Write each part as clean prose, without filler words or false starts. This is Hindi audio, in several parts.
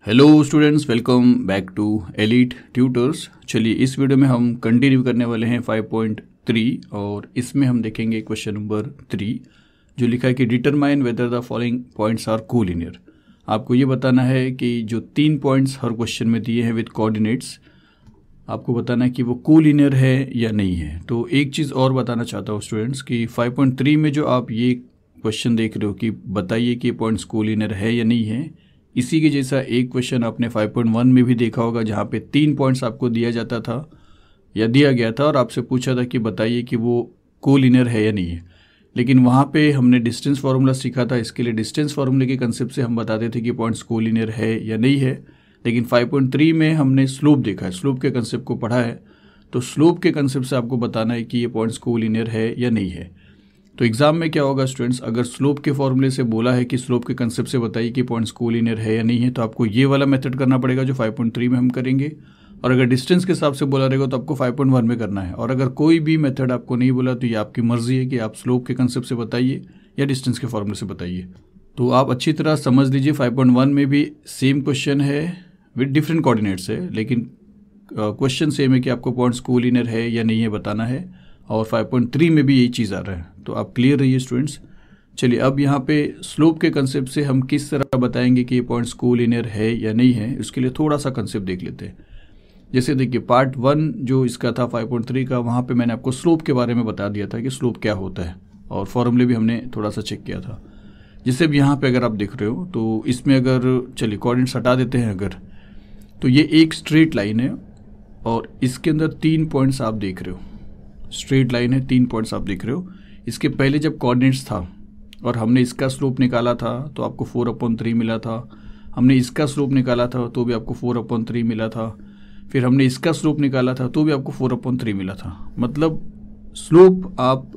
Hello students, welcome back to Elite Tutors. चलिए इस वीडियो में हम कंटिन्यू करने वाले हैं 5.3 और इसमें हम देखेंगे क्वेश्चन नंबर 3 जो लिखा है कि determine whether the following points are collinear. आपको ये बताना है कि जो 3 पॉइंट्स हर क्वेश्चन में दिए हैं विद कोऑर्डिनेट्स, आपको बताना है कि वो कोलिनियर है या नहीं है। तो एक चीज़ और बताना चाहता हूँ स्टूडेंट्स कि 5.3 में जो आप ये क्वेश्चन देख रहे हो कि बताइए कि पॉइंट्स कोलिनियर है या नहीं है, इसी के जैसा एक क्वेश्चन आपने 5.1 में भी देखा होगा जहाँ पे 3 पॉइंट्स आपको दिया जाता था या दिया गया था और आपसे पूछा था कि बताइए कि वो कोलिनियर है या नहीं है। लेकिन वहाँ पे हमने डिस्टेंस फार्मूला सीखा था, इसके लिए डिस्टेंस फार्मूले के कंसेप्ट से हम बताते थे कि पॉइंट्स कोलिनियर है या नहीं है। लेकिन 5.3 में हमने स्लोप देखा है, स्लोप के कंसेप्ट को पढ़ा है, तो स्लोप के कंसेप्ट से आपको बताना है कि ये पॉइंट्स कोलिनियर है या नहीं है। तो एग्जाम में क्या होगा स्टूडेंट्स, अगर स्लोप के फॉर्मूले से बोला है कि स्लोप के कंसेप्ट से बताइए कि पॉइंट्स कोलिनियर है या नहीं है, तो आपको ये वाला मेथड करना पड़ेगा जो 5.3 में हम करेंगे। और अगर डिस्टेंस के हिसाब से बोला रहेगा तो आपको 5.1 में करना है। और अगर कोई भी मेथड आपको नहीं बोला तो ये आपकी मर्जी है कि आप स्लोप के कंसेप्ट से बताइए या डिस्टेंस के फॉर्मूले से बताइए। तो आप अच्छी तरह समझ लीजिए 5.1 में भी सेम क्वेश्चन है विद डिफरेंट कोऑर्डिनेट्स है, लेकिन क्वेश्चन सेम है कि आपको पॉइंट्स कोलिनियर है या नहीं है बताना है। और 5.3 में भी यही चीज़ आ रहा है, तो आप क्लियर रहिए स्टूडेंट्स। चलिए अब यहाँ पे स्लोप के कंसेप्ट से हम किस तरह बताएंगे कि ये पॉइंट्स कोलिनियर है या नहीं है, उसके लिए थोड़ा सा कंसेप्ट देख लेते हैं। जैसे देखिए पार्ट 1 जो इसका था 5.3 का, वहाँ पे मैंने आपको स्लोप के बारे में बता दिया था कि स्लोप क्या होता है और फॉर्मूले भी हमने थोड़ा सा चेक किया था। जैसे अब यहाँ पे अगर आप देख रहे हो तो इसमें अगर चलिए कोऑर्डिनेट्स हटा देते हैं अगर, तो ये एक स्ट्रेट लाइन है और इसके अंदर 3 पॉइंट्स आप देख रहे हो, स्ट्रेट लाइन है, 3 पॉइंट्स आप देख रहे हो। इसके पहले जब कोऑर्डिनेट्स था और हमने इसका स्लोप निकाला था तो आपको 4/3 मिला था। हमने इसका स्लोप निकाला था तो भी आपको 4/3 मिला था। फिर हमने इसका स्लोप निकाला था तो भी आपको 4/3 मिला था। मतलब स्लोप आप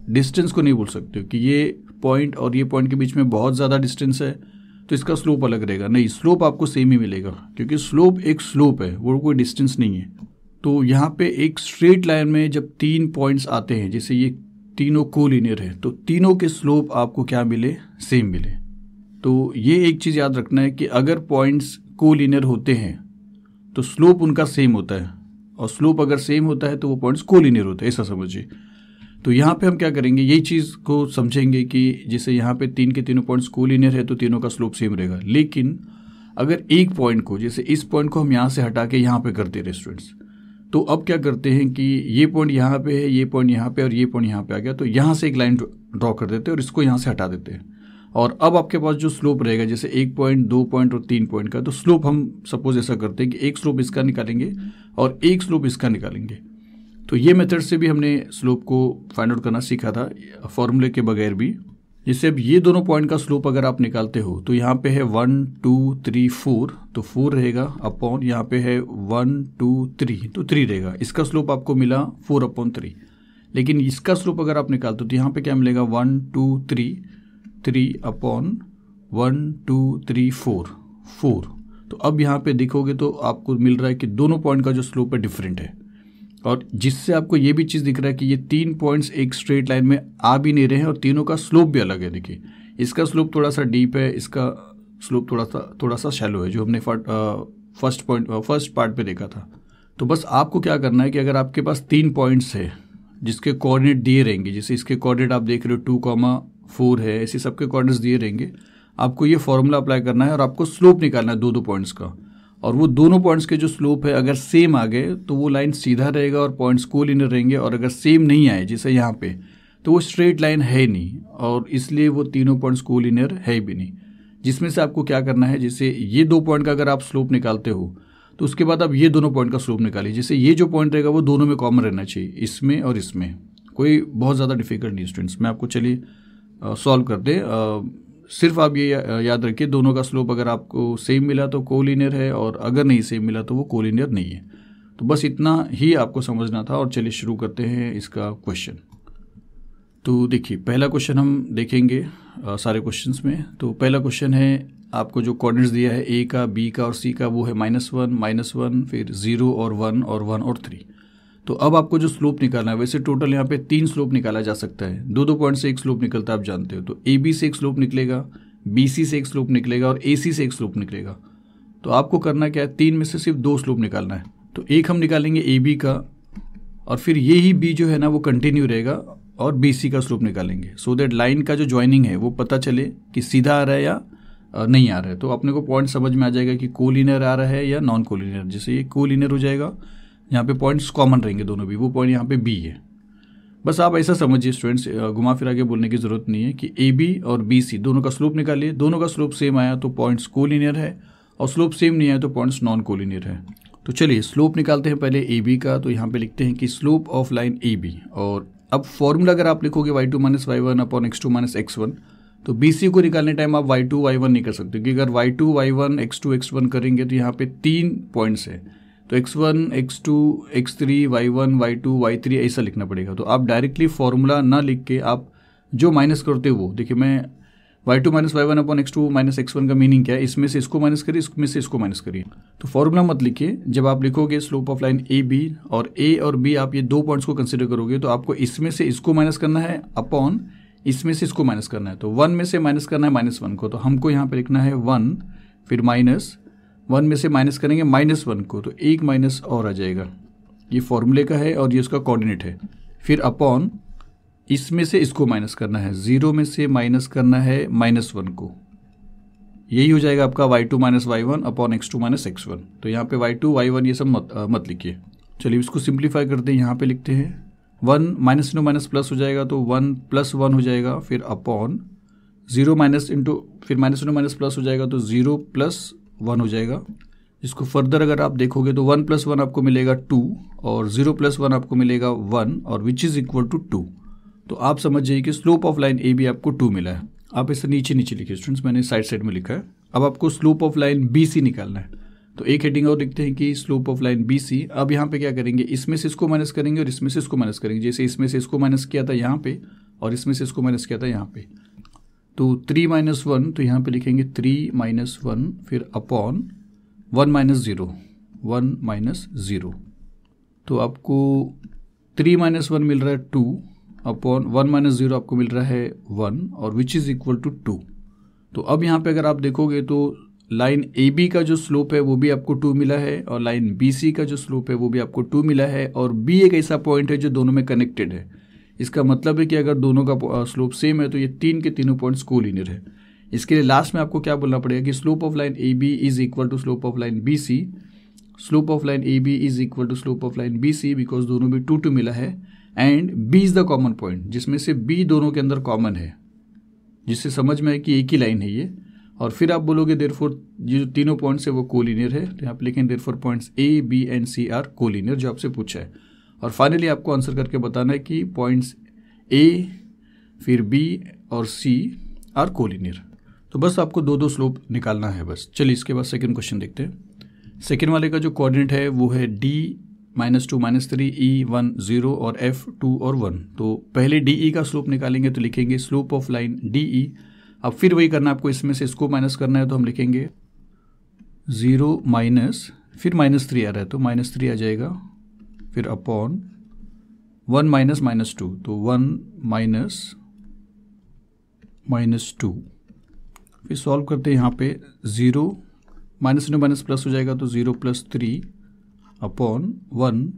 डिस्टेंस को नहीं बोल सकते हो कि ये पॉइंट और ये पॉइंट के बीच में बहुत ज़्यादा डिस्टेंस है तो इसका स्लोप अलग रहेगा। नहीं, स्लोप आपको सेम ही मिलेगा क्योंकि स्लोप एक स्लोप है, वो कोई डिस्टेंस नहीं है। तो यहाँ पे एक स्ट्रेट लाइन में जब 3 पॉइंट्स आते हैं, जैसे ये तीनों कोलिनियर है, तो तीनों के स्लोप आपको क्या मिले, सेम मिले। तो ये एक चीज़ याद रखना है कि अगर पॉइंट्स कोलिनियर होते हैं तो स्लोप उनका सेम होता है, और स्लोप अगर सेम होता है तो वो पॉइंट्स कोलिनियर होते हैं, ऐसा समझिए। तो यहाँ पे हम क्या करेंगे, यही चीज़ को समझेंगे कि जैसे यहाँ पे 3 के तीनों पॉइंट्स कोलिनियर है तो तीनों का स्लोप सेम रहेगा। लेकिन अगर एक पॉइंट को, जैसे इस पॉइंट को हम यहाँ से हटा के यहाँ पे करते रहे स्टूडेंट्स, तो अब क्या करते हैं कि ये पॉइंट यहाँ पे है, ये पॉइंट यहाँ पे और ये पॉइंट यहाँ पे आ गया, तो यहाँ से एक लाइन ड्रॉ कर देते हैं और इसको यहाँ से हटा देते हैं। और अब आपके पास जो स्लोप रहेगा, जैसे 1 पॉइंट, 2 पॉइंट और 3 पॉइंट का, तो स्लोप हम सपोज ऐसा करते हैं कि एक स्लोप इसका निकालेंगे और एक स्लोप इसका निकालेंगे। तो ये मेथड से भी हमने स्लोप को फाइंड आउट करना सीखा था फॉर्मूले के बगैर भी। जैसे अब ये दोनों पॉइंट का स्लोप अगर आप निकालते हो तो यहाँ पे है 1 2 3 4, तो 4 रहेगा अपॉन यहाँ पे है 1 2 3, तो 3 रहेगा। इसका स्लोप आपको मिला 4/3। लेकिन इसका स्लोप अगर आप निकालते हो तो यहाँ पे क्या मिलेगा, 1 2 3, 3 अपॉन 1 2 3 4। तो अब यहाँ पे देखोगे तो आपको मिल रहा है कि दोनों पॉइंट का जो स्लोप है डिफरेंट है, और जिससे आपको ये भी चीज़ दिख रहा है कि ये 3 पॉइंट्स एक स्ट्रेट लाइन में आ भी नहीं रहे हैं और तीनों का स्लोप भी अलग है। देखिए इसका स्लोप थोड़ा सा डीप है, इसका स्लोप थोड़ा सा शैलो है, जो हमने फर्स्ट पार्ट पे देखा था। तो बस आपको क्या करना है कि अगर आपके पास 3 पॉइंट्स है जिसके कोऑर्डिनेट दिए रहेंगे, जैसे इसके कोऑर्डिनेट आप देख रहे हो 2,4 है, ऐसे सबके कोऑर्डिनेट्स दिए रहेंगे, आपको ये फॉर्मूला अप्लाई करना है और आपको स्लोप निकालना है 2 पॉइंट्स का। और वो दोनों पॉइंट्स के जो स्लोप है अगर सेम आ गए तो वो लाइन सीधा रहेगा और पॉइंट्स कोलिनियर रहेंगे, और अगर सेम नहीं आए जैसे यहाँ पे, तो वो स्ट्रेट लाइन है नहीं और इसलिए वो तीनों पॉइंट्स कोलिनियर है भी नहीं। जिसमें से आपको क्या करना है, जैसे ये 2 पॉइंट का अगर आप स्लोप निकालते हो तो उसके बाद आप ये दोनों पॉइंट का स्लोप निकालिए। जैसे ये जो पॉइंट रहेगा वो दोनों में कॉमन रहना चाहिए, इसमें और इसमें। कोई बहुत ज़्यादा डिफिकल्ट नहीं स्टूडेंट्स, मैं आपको चलिए सॉल्व कर दे। सिर्फ आप ये याद रखिए, दोनों का स्लोप अगर आपको सेम मिला तो कोलिनियर है, और अगर नहीं सेम मिला तो वो कोलिनियर नहीं है। तो बस इतना ही आपको समझना था। और चलिए शुरू करते हैं इसका क्वेश्चन। तो देखिए पहला क्वेश्चन हम देखेंगे सारे क्वेश्चंस में। तो पहला क्वेश्चन है, आपको जो कोऑर्डिनेट्स दिया है ए का, बी का और सी का, वो है -1, फिर 0 और 1 और 1 और 3। तो अब आपको जो स्लोप निकालना है, वैसे टोटल यहाँ पे 3 स्लोप निकाला जा सकता है, 2 पॉइंट से एक स्लोप निकलता है, आप जानते हो। तो ए बी से एक स्लोप निकलेगा, बी सी से एक स्लोप निकलेगा और ए सी से एक स्लोप निकलेगा। तो आपको करना क्या है, 3 में से सिर्फ 2 स्लोप निकालना है। तो एक हम निकालेंगे ए बी का, और फिर ये ही बी जो है ना वो कंटिन्यू रहेगा, और बी सी का स्लोप निकालेंगे, सो दैट लाइन का जो ज्वाइनिंग है वो पता चले कि सीधा आ रहा है या नहीं आ रहा है। तो अपने को पॉइंट समझ में आ जाएगा कि कोलिनियर आ रहा है या नॉन कोलिनियर। जैसे ये कोलिनियर हो जाएगा, यहाँ पे पॉइंट्स कॉमन रहेंगे दोनों भी, वो पॉइंट यहाँ पे बी है। बस आप ऐसा समझिए स्टूडेंट्स, घुमा फिरा के बोलने की जरूरत नहीं है कि ए बी और बी सी दोनों का स्लोप निकालिए, दोनों का स्लोप सेम आया तो पॉइंट्स कोलिनियर है, और स्लोप सेम नहीं आया तो पॉइंट्स नॉन कोलिनियर है। तो चलिए स्लोप निकालते हैं पहले ए बी का। तो यहाँ पे लिखते हैं कि slope of line A B, और अब फॉर्मूला अगर आप लिखोगे y2 - y1 upon x2 - x1, तो BC को निकालने टाइम आप y2 y1 नहीं कर सकते, क्योंकि अगर y2 y1 x2 x1 करेंगे तो यहाँ पे 3 पॉइंट्स है, तो x1 x2 x3 y1 y2 y3 ऐसा लिखना पड़ेगा। तो आप डायरेक्टली फॉर्मूला ना लिख के आप जो माइनस करते हो वो देखिए, मैं y2 - y1 upon x2 - x1 का मीनिंग क्या है, इसमें से इसको माइनस करिए, इसमें से इसको माइनस करिए। तो फॉर्मूला मत लिखिए, जब आप लिखोगे slope of line A B, और ए और बी आप ये 2 पॉइंट्स को कंसिडर करोगे, तो आपको इसमें से इसको माइनस करना है अपॉन इसमें से इसको माइनस करना है। तो 1 में से माइनस करना है -1 को, तो हमको यहाँ पे लिखना है 1, फिर -1 में से माइनस करेंगे -1 को, तो एक माइनस और आ जाएगा। ये फॉर्मूले का है और ये उसका कोऑर्डिनेट है। फिर अपॉन इसमें से इसको माइनस करना है, 0 में से माइनस करना है -1 को, यही हो जाएगा आपका y2 - y1 upon x2 - x1। तो यहाँ पे y2 y1 ये सब मत लिखिए। चलिए इसको सिंप्लीफाई करते हैं, यहाँ पे लिखते हैं 1 माइनस इंटू माइनस प्लस हो जाएगा, तो 1 + 1 हो जाएगा, फिर अपॉन 0 माइनस इंटू फिर माइनस इंटू माइनस प्लस हो जाएगा, तो 0 + 1 हो जाएगा। इसको फर्दर अगर आप देखोगे तो 1 + 1 आपको मिलेगा 2, और 0 + 1 आपको मिलेगा 1, और विच इज़ इक्वल टू 2। तो आप समझ जाइए कि slope of line A B आपको 2 मिला है। आप इसे नीचे लिखिए स्टूडेंट्स, मैंने साइड में लिखा है। अब आपको slope of line B C निकालना है, तो एक हेडिंग और लिखते हैं कि slope of line B C. अब यहाँ पे क्या करेंगे, इसमें से इसको माइनस करेंगे और इसमें से इसको माइनस करेंगे, जैसे इसमें से इसको माइनस किया था यहाँ पे, और इसमें से इसको माइनस किया था यहाँ पे। तो 3 - 1, तो यहाँ पे लिखेंगे 3 - 1, फिर अपॉन 1 - 0, 1 - 0। तो आपको 3 - 1 मिल रहा है 2, अपॉन 1 - 0 आपको मिल रहा है 1, और विच इज़ इक्वल टू 2। तो अब यहाँ पे अगर आप देखोगे तो लाइन ए बी का जो स्लोप है वो भी आपको 2 मिला है, और लाइन बी सी का जो स्लोप है वो भी आपको 2 मिला है, और बी एक ऐसा पॉइंट है जो दोनों में कनेक्टेड है। इसका मतलब है कि अगर दोनों का स्लोप सेम है तो ये तीन के तीनों पॉइंट्स कोलिनियर है। इसके लिए लास्ट में आपको क्या बोलना पड़ेगा कि slope of line A B is equal to slope of line B C, slope of line A B is equal to slope of line B C, because दोनों भी 2 मिला है, and B is the common point, जिसमें से बी दोनों के अंदर कॉमन है, जिससे समझ में है कि एक ही लाइन है ये। और फिर आप बोलोगे देयरफॉर ये जो तीनों पॉइंट्स है वो कोलिनियर है, तो यहाँ पे लिखें therefore points A B and C are collinear, जो आपसे पूछा है। और फाइनली आपको आंसर करके बताना है कि पॉइंट्स ए फिर बी और सी आर कोलिनियर। तो बस आपको 2 स्लोप निकालना है बस। चलिए इसके बाद सेकंड क्वेश्चन देखते हैं। सेकंड वाले का जो कोऑर्डिनेट है वो है d -2 -3 e 1 0 और f 2 और 1। तो पहले डी का स्लोप निकालेंगे, तो लिखेंगे स्लोप ऑफ लाइन डी। अब फिर वही करना है आपको, इसमें से इसको माइनस करना है, तो हम लिखेंगे 0 माइनस फिर -3 आ रहा है तो -3 आ जाएगा, फिर अपॉन 1 -2, तो 1 -2। फिर सॉल्व करते हैं, यहाँ पे 0 माइनस इंटू माइनस प्लस हो जाएगा, तो 0 + 3 upon 1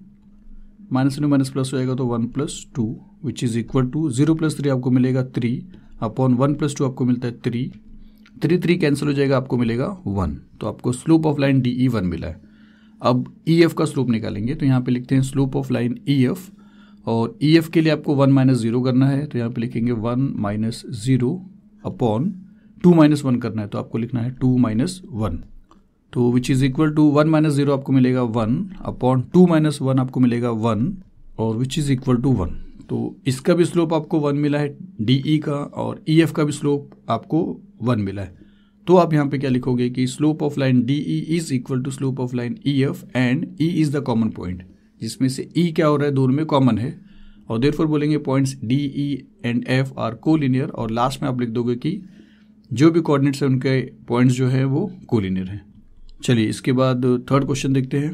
minus into minus plus हो जाएगा, तो 1 + 2 विच इज़ इक्वल टू 0 + 3 आपको मिलेगा 3 अपॉन 1 + 2 आपको मिलता है 3 कैंसिल हो जाएगा, आपको मिलेगा 1। तो आपको स्लोप ऑफ लाइन डी 1 मिला है। अब ई एफ का स्लोप निकालेंगे, तो यहाँ पे लिखते हैं slope of line E F, और ई एफ के लिए आपको 1 - 0 करना है, तो यहाँ पे लिखेंगे 1 - 0 अपॉन 2 - 1 करना है, तो आपको लिखना है 2 - 1। तो विच इज़ इक्वल टू 1 - 0 आपको मिलेगा 1 अपॉन 2 - 1 आपको मिलेगा 1, और विच इज़ इक्वल टू 1। तो इसका भी स्लोप आपको 1 मिला है डी का, और ई एफ का भी स्लोप आपको 1 मिला है। तो आप यहाँ पे क्या लिखोगे कि slope of line D is equal to slope of line E F, and E is the common point, जिसमें से ई क्या हो रहा है, दोनों में कॉमन है, और देयरफॉर बोलेंगे points D E and F R collinear, और लास्ट में आप लिख दोगे कि जो भी कोऑर्डिनेट्स है उनके पॉइंट्स जो है वो कोलिनियर है। चलिए इसके बाद थर्ड क्वेश्चन देखते हैं।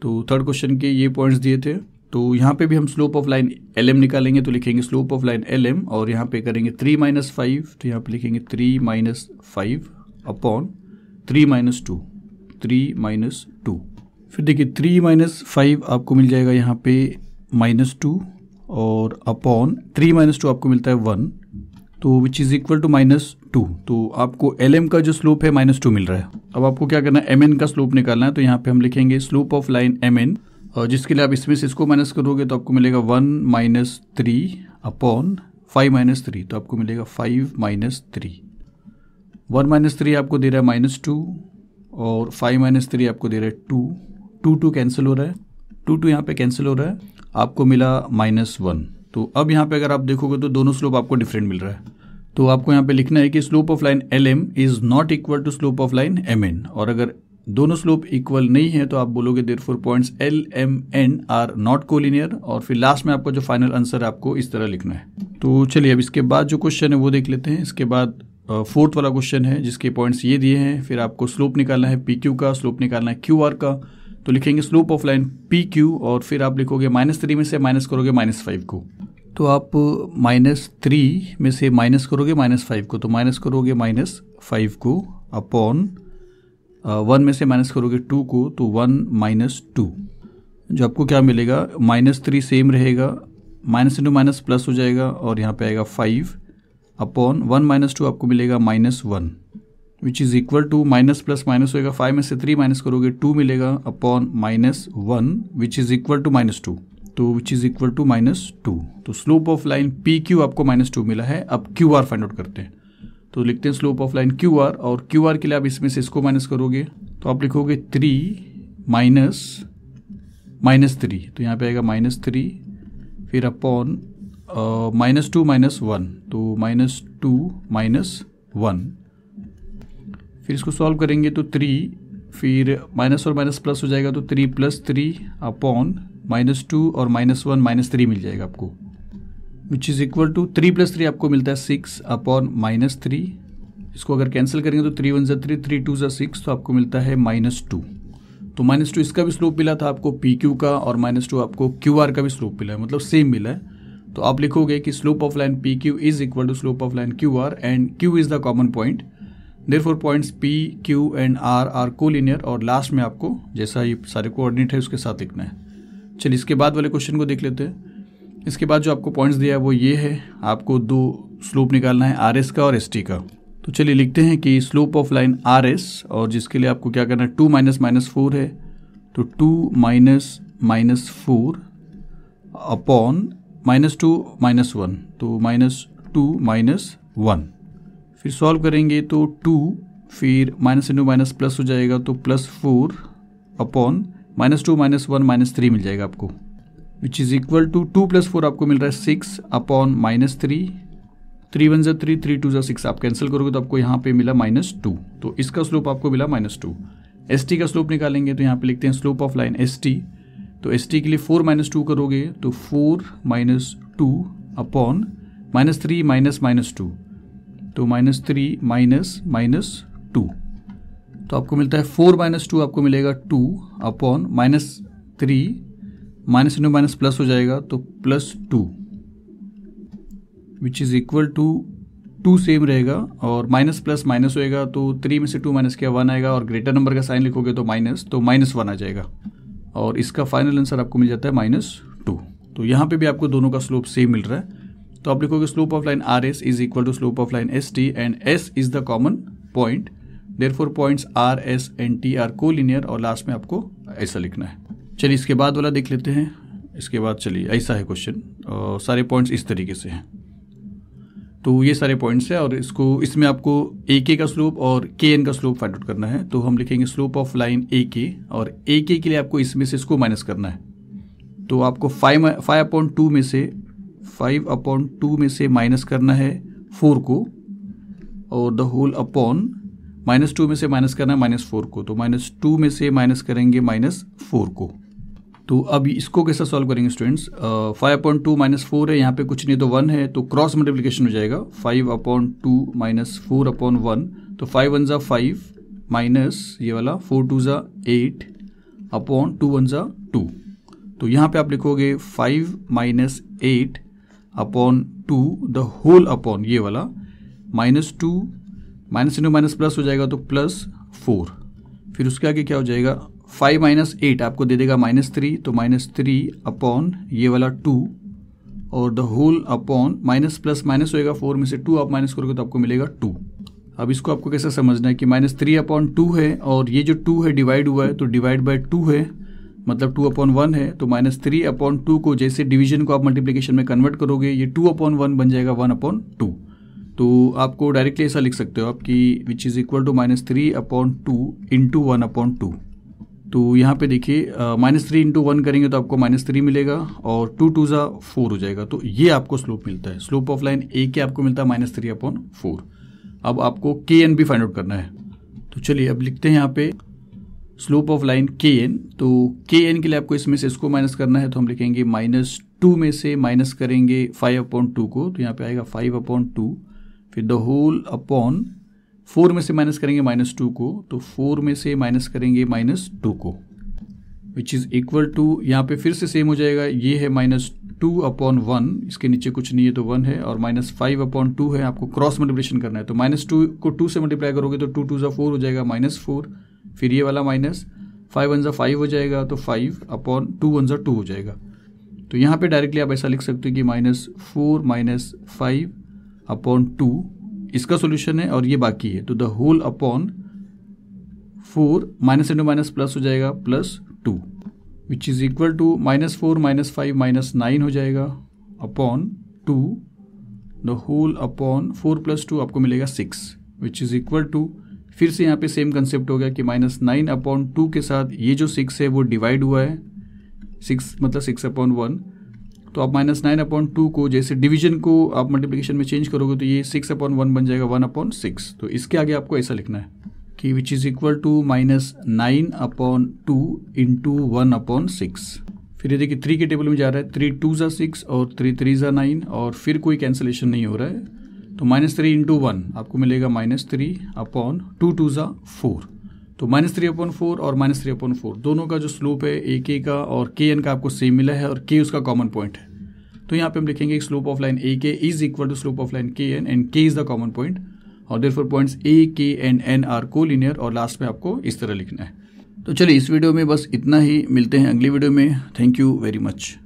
तो थर्ड क्वेश्चन के ये पॉइंट्स दिए थे, तो यहाँ पे भी हम slope of line L M निकालेंगे, तो लिखेंगे slope of line L M, और यहाँ पे करेंगे 3 - 5, तो यहाँ पे लिखेंगे 3 - 5 अपॉन 3 माइनस 2, 3 माइनस 2। फिर देखिए 3 माइनस 5 आपको मिल जाएगा यहाँ पे -2 और अपॉन 3 माइनस 2 आपको मिलता है 1, तो विच इज़ इक्वल टू -2। तो आपको LM का जो स्लोप है -2 मिल रहा है। अब आपको क्या करना है, MN का स्लोप निकालना है। तो यहाँ पे हम लिखेंगे स्लोप ऑफ लाइन MN, और जिसके लिए आप इसमें से इसको माइनस करोगे तो आपको मिलेगा 1 माइनस 3 अपॉन 5 माइनस 3, तो आपको मिलेगा 5 माइनस 3। 1 माइनस 3 आपको दे रहा है -2 और 5 माइनस 3 आपको दे रहा है 2, 2 कैंसिल हो रहा है, 2 यहाँ पे कैंसिल हो रहा है, आपको मिला -1। तो अब यहाँ पे अगर आप देखोगे तो दोनों स्लोप आपको डिफरेंट मिल रहा है। तो आपको यहाँ पे लिखना है कि slope of line LM is not equal to slope of line MN, और अगर दोनों स्लोप इक्वल नहीं है तो आप बोलोगे therefore points LMN are not collinear, और फिर लास्ट में आपका जो फाइनल आंसर आपको इस तरह लिखना है। तो चलिए अब इसके बाद जो क्वेश्चन है वो देख लेते हैं। इसके बाद फोर्थ वाला क्वेश्चन है जिसके पॉइंट्स ये दिए हैं, फिर आपको स्लोप निकालना है PQ का, स्लोप निकालना है QR का। तो लिखेंगे स्लोप ऑफ लाइन PQ और फिर आप लिखोगे -3 में से माइनस करोगे -5 को। तो आप -3 में से माइनस करोगे -5 को, तो माइनस करोगे -5 को अपॉन 1 में से माइनस करोगे 2 को, तो 1 माइनस 2। जो आपको क्या मिलेगा, -3 सेम रहेगा, माइनस इंटू माइनस प्लस हो जाएगा और यहाँ पे आएगा 5 अपॉन 1 माइनस 2 आपको मिलेगा -1, which is equal to minus plus minus होएगा, 5 में से 3 माइनस करोगे 2 मिलेगा upon -1 which is equal to -2, तो विच इज़ इक्वल टू -2। तो स्लोप ऑफ लाइन PQ आपको -2 मिला है। अब QR फाइंड आउट करते हैं। तो लिखते हैं स्लोप ऑफ लाइन QR, और QR के लिए आप इसमें से इसको माइनस करोगे तो आप लिखोगे 3 माइनस -3, तो यहाँ पे आएगा -3, फिर अपॉन -2 -1, तो -2 -1। फिर इसको सॉल्व करेंगे तो 3, फिर माइनस और माइनस प्लस हो जाएगा तो 3 + 3 अपॉन -2 और -1 -3 मिल जाएगा आपको, विच इज़ इक्वल टू 3 + 3 आपको मिलता है 6 अपॉन -3। इसको अगर कैंसिल करेंगे तो 3 × 1 = 3, 3 × 2 = 6, तो आपको मिलता है -2। तो -2 इसका भी स्लोप मिला था आपको PQ का, और -2 आपको QR का भी स्लोप मिला है, मतलब सेम मिला है। तो आप लिखोगे कि slope of line PQ is equal to slope of line QR and Q is the common point, therefore points P, Q and R are collinear, और लास्ट में आपको जैसा ये सारे कोऑर्डिनेट है उसके साथ लिखना है। चलिए इसके बाद वाले क्वेश्चन को देख लेते हैं। इसके बाद जो आपको पॉइंट्स दिया है वो ये है, आपको 2 स्लोप निकालना है RS का और ST का। तो चलिए लिखते हैं कि स्लोप ऑफ लाइन RS, और जिसके लिए आपको क्या करना है, 2 - -4 है, तो 2 - -4 अपॉन -2 -1, तो -2 -1। फिर सॉल्व करेंगे तो 2, फिर माइनस इंटू माइनस प्लस हो जाएगा, तो +4 अपॉन -2 -1 -3 मिल जाएगा आपको, विच इज़ इक्वल टू 2 + 4 आपको मिल रहा है 6 अपॉन -3, 3 × 1 = 3, 3 × 2 = 6, आप कैंसिल करोगे तो आपको यहाँ पे मिला -2, तो इसका स्लोप आपको मिला -2। ST का स्लोप निकालेंगे तो यहाँ पे लिखते हैं स्लोप ऑफ लाइन ST। तो ST के लिए 4 - 2 करोगे तो 4 - 2 अपॉन -3 -2, तो -3 -2, तो आपको मिलता है 4 - 2 आपको मिलेगा 2 upon -3, minus into minus plus हो जाएगा तो +2, which is equal to 2 same रहेगा, और माइनस प्लस माइनस होएगा तो 3 में से 2 माइनस किया 1 आएगा, और ग्रेटर नंबर का साइन लिखोगे तो -1 आ जाएगा, और इसका फाइनल आंसर आपको मिल जाता है -2। तो यहाँ पे भी आपको दोनों का स्लोप सेम मिल रहा है, तो आप लिखोगे slope of line RS is equal to slope of line ST and S is the common point, therefore points R, S and T are collinear, और लास्ट में आपको ऐसा लिखना है। चलिए इसके बाद वाला देख लेते हैं। इसके बाद चलिए ऐसा है क्वेश्चन, सारे पॉइंट्स इस तरीके से हैं। तो ये सारे पॉइंट्स हैं, और इसमें आपको AK का स्लोप और KN का स्लोप फाइंड आउट करना है। तो हम लिखेंगे स्लोप ऑफ लाइन AK, और AK के लिए आपको इसमें से इसको माइनस करना है। तो आपको 5/2 में से माइनस करना है 4 को, और द होल अपॉन -2 में से माइनस करना है -4 को, तो -2 में से माइनस करेंगे -4 को। तो अब इसको कैसा सॉल्व करेंगे स्टूडेंट्स, 5/2 -4 है, यहाँ पे कुछ नहीं तो 1 है, तो क्रॉस मल्टीप्लिकेशन हो जाएगा, 5/2 - 4/1, तो 5 × 1 = 5 माइनस ये वाला 4 × 2 = 8 अपॉन 2 × 1 = 2। तो यहाँ पे आप लिखोगे 5 - 8 अपॉन 2 द होल अपॉन ये वाला -2, माइनस इंटू माइनस प्लस हो जाएगा तो प्लस 4, फिर उसके आगे क्या हो जाएगा 5 माइनस 8 आपको दे देगा -3, तो -3 अपॉन ये वाला 2 और the whole upon minus plus minus होएगा, 4 में से 2 आप माइनस करोगे तो आपको मिलेगा 2। अब इसको आपको कैसे समझना है कि -3 अपॉन 2 है और ये जो 2 है डिवाइड हुआ है तो डिवाइड बाय 2 है, मतलब 2 अपॉन 1 है, तो -3 अपॉन 2 को जैसे डिवीजन को आप मल्टीप्लिकेशन में कन्वर्ट करोगे ये 2 अपॉन 1 बन जाएगा 1 अपॉन 2। तो आपको डायरेक्टली ऐसा लिख सकते हो आप कि which is equal to -3 upon 2 into 1 upon 2। तो यहाँ पे देखिए -3 इंटू 1 करेंगे तो आपको -3 मिलेगा और 2 2 ज़ा 4 हो जाएगा, तो ये आपको स्लोप मिलता है। स्लोप ऑफ लाइन ए के आपको मिलता है -3 अपॉन 4। अब आपको के एन भी फाइंड आउट करना है, तो चलिए अब लिखते हैं यहाँ पे slope of line K N. तो के एन के लिए आपको इसमें से इसको माइनस करना है, तो हम लिखेंगे -2 में से माइनस करेंगे 5 अपॉन 2 को, तो यहाँ पे आएगा 5 अपॉन 2, फिर द होल अपॉन 4 में से माइनस करेंगे -2 को, तो 4 में से माइनस करेंगे -2 को, विच इज़ इक्वल टू यहाँ पे फिर से सेम हो जाएगा, ये है -2 अपॉन 1, इसके नीचे कुछ नहीं है तो 1 है, और -5 अपॉन 2 है, आपको क्रॉस मल्टीप्लिकेशन करना है, तो -2 को 2 से मल्टीप्लाई करोगे तो 2 2 ज़ा 4 हो जाएगा -4, फिर ये वाला माइनस 5 1 ज़ा 5 हो जाएगा, तो 5 अपॉन 2 1 ज़ा 2 हो जाएगा। तो यहाँ पे डायरेक्टली आप ऐसा लिख सकते हो कि -4 -5 अपॉन 2 इसका सोल्यूशन है और ये बाकी है, तो the whole upon 4 minus into minus plus हो जाएगा +2, विच इज़ इक्वल टू -4 -5 -9 हो जाएगा अपॉन 2, द होल अपॉन 4 + 2 आपको मिलेगा 6, विच इज़ इक्वल टू फिर से यहाँ पे सेम कंसेप्ट हो गया कि -9 अपॉन 2 के साथ ये जो 6 है वो डिवाइड हुआ है, 6 मतलब 6 अपॉन 1, तो आप -9 अपॉन 2 को जैसे डिवीजन को आप मल्टीप्लिकेशन में चेंज करोगे तो ये 6 अपॉन 1 बन जाएगा 1 अपॉन 6। तो इसके आगे आपको ऐसा लिखना है कि which is equal to -9 upon 2 into 1 upon 6। फिर ये देखिए 3 के टेबल में जा रहा है, 3 2 ज़ा 6 और 3 3 ज़ा 9 और फिर कोई कैंसिलेशन नहीं हो रहा है, तो -3 इंटू 1 आपको मिलेगा -3 अपॉन 2 2 ज़ा 4, तो -3 अपॉन 4 और -3 अपॉन 4 दोनों का जो स्लोप है ए के का और के एन का आपको सेम मिला है और के उसका कॉमन पॉइंट है। तो यहाँ पे हम लिखेंगे slope of line A K is equal to slope of line K N and K is the common point, और therefore points A K and N are collinear, और लास्ट में आपको इस तरह लिखना है। तो चलिए इस वीडियो में बस इतना ही, मिलते हैं अगली वीडियो में। Thank you very much.